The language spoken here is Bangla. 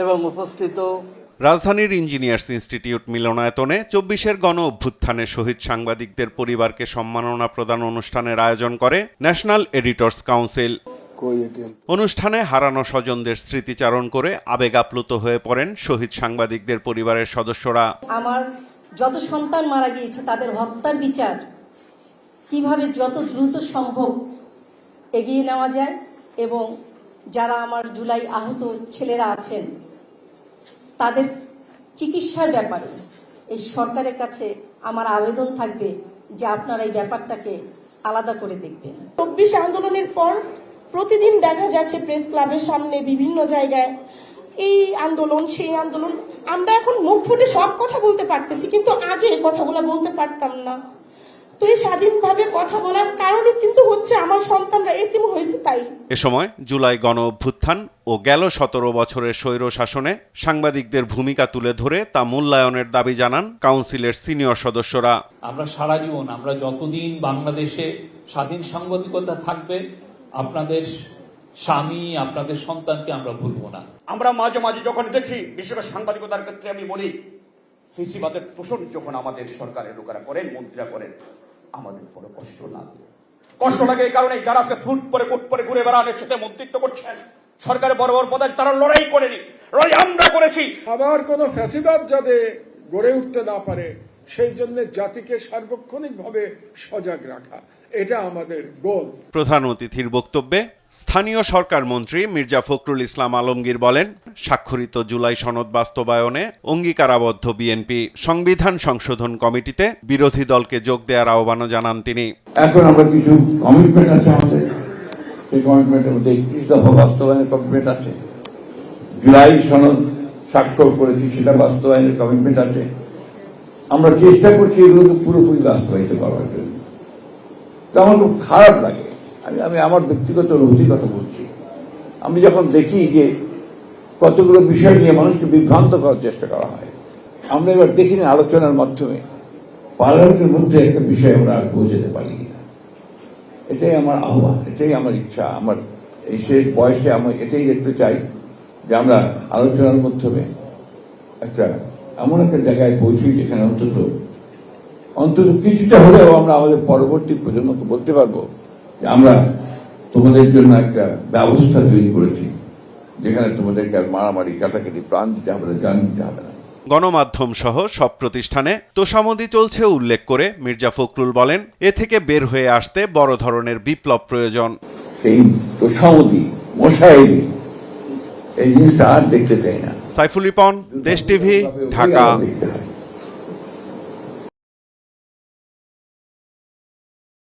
এবং উপস্থিত রাজধানীর ইঞ্জিনিয়ার্স ইনস্টিটিউট মিলনায়তনে ২৪-এর গণ অভ্যুত্থানে শহীদ সাংবাদিকদের পরিবারকে সম্মাননা প্রদান অনুষ্ঠানের আয়োজন করে ন্যাশনাল এডিটর্স কাউন্সিল। অনুষ্ঠানে হারানো স্বজনদের স্মৃতিচারণ করে আবেগ আপ্লুত হয়ে পড়েন শহীদ সাংবাদিকদের পরিবারের সদস্যরা। আমার যত সন্তান মারা গিয়েছে তাদের হত্যার বিচার কিভাবে যত দ্রুত সম্ভব এগিয়ে নেওয়া যায় এবং যারা আমার জুলাই আহত ছেলেরা আছেন তাদের চিকিৎসার ব্যাপারে এই সরকারের কাছে আমার আবেদন থাকবে যে আপনারা এই ব্যাপারটাকে আলাদা করে দেখবেন। ২৪ আন্দোলনের পর প্রতিদিন দেখা যাচ্ছে প্রেস ক্লাবের সামনে বিভিন্ন জায়গায় এই আন্দোলন সেই আন্দোলন। আমরা এখন মুখ ফুটে সব কথা বলতে পারতেছি, কিন্তু আগে কথাগুলো বলতে পারতাম না। তো এই স্বাধীনভাবে কথা বলার কারণে কিন্তু হচ্ছে আমার সন্তানরা এতিম হয়েছে। তাই এ সময় জুলাই গণ অভ্যুত্থান ও গেল ১৭ বছরের স্বৈর শাসনে সাংবাদিকদের ভূমিকা তুলে ধরে তা মূল্যায়নের দাবি জানান কাউন্সিলের সিনিয়র সদস্যরা। আমরা সারা জীবন, আমরা যতদিন বাংলাদেশে স্বাধীন সাংবাদিকতা থাকবে, আপনাদের স্বামী, আপনাদের সন্তানকে আমরা ভুলবো না। আমরা মাঝে মাঝে যখন দেখি, বিশেষ করে সাংবাদিকতার ক্ষেত্রে আমি বলি, ফেসিবাদের পোষণ যখন আমাদের সরকারের লোকেরা করেন, মন্ত্রীরা করেন, আমাদের বড় কষ্ট লাগে। কষ্ট লাগে এই কারণে যারা আজকে ফুট পরে কোট পরে ঘুরে বেড়ানোর সাথে মন্ত্রিত্ব করছেন, সরকারের বড় বড় পদে তারা লড়াই করেনি, লড়াই আমরা করেছি। আবার কোন ফ্যাসিবাদ যাতে গড়ে উঠতে না পারে সেই জন্য জাতিকে সার্বক্ষণিকভাবে সজাগ রাখা, এটা আমাদের গোল। প্রধান অতিথির বক্তব্যে স্থানীয় সরকার মন্ত্রী মির্জা ফখরুল ইসলাম আলমগীর বলেন, স্বাক্ষরিত জুলাই সনদ বাস্তবায়নে অঙ্গীকারাবদ্ধ বিএনপি। সংবিধান সংশোধন কমিটিতে বিরোধী দলকে যোগ দেওয়ার আহ্বানও জানান তিনি। এখন আমরা কিছু কমিটমেন্ট আছে আমাদের, সেই কমিটমেন্টের মধ্যে ২১ দফা বাস্তবায়নের কমিটমেন্ট আছে। জুলাই সনদ স্বাক্ষর করেছি, সেটা বাস্তবায়নের কমিটমেন্ট আছে। আমরা চেষ্টা করছি এগুলোকে পুরোপুরি বাস্তবায়িত করার জন্য। তো আমার খুব খারাপ লাগে, আমি আমার ব্যক্তিগত অনুভূতির কথা বলছি। আমি যখন দেখি যে কতগুলো বিষয় নিয়ে মানুষকে বিভ্রান্ত করার চেষ্টা করা হয়, আমরা এবার দেখিনি আলোচনার মাধ্যমে পার্লামেন্টের মধ্যে একটা বিষয় আমরা আর পৌঁছাতে পারি কিনা। এটাই আমার আহ্বান, এটাই আমার ইচ্ছা। আমার এই শেষ বয়সে আমি এটাই দেখতে চাই যে আমরা আলোচনার মাধ্যমে একটা এমন একটা জায়গায় পৌঁছি যেখানে অন্তত কিছুটা হলেও আমরা আমাদের পরবর্তী প্রজন্মকে বলতে পারবো যে আমরা তোমাদের জন্য একটা ব্যবস্থা তৈরি করেছি, যেখানে তোমাদেরকে আর মারামারি, কাটাকাটি, প্রাণ দিতে হবে না, জান দিতে হবে না। গণমাধ্যম সহ সব প্রতিষ্ঠানে তোষামোদি চলছে উল্লেখ করে মির্জা ফখরুল বলেন, এ থেকে বের হয়ে আসতে বড় ধরনের বিপ্লব প্রয়োজন। এই তোষামোদি, মোশাহেদি, এই জিনিসটা আর দেখতে চাই না। সাইফুল রিপন, দেশ টিভি, ঢাকা।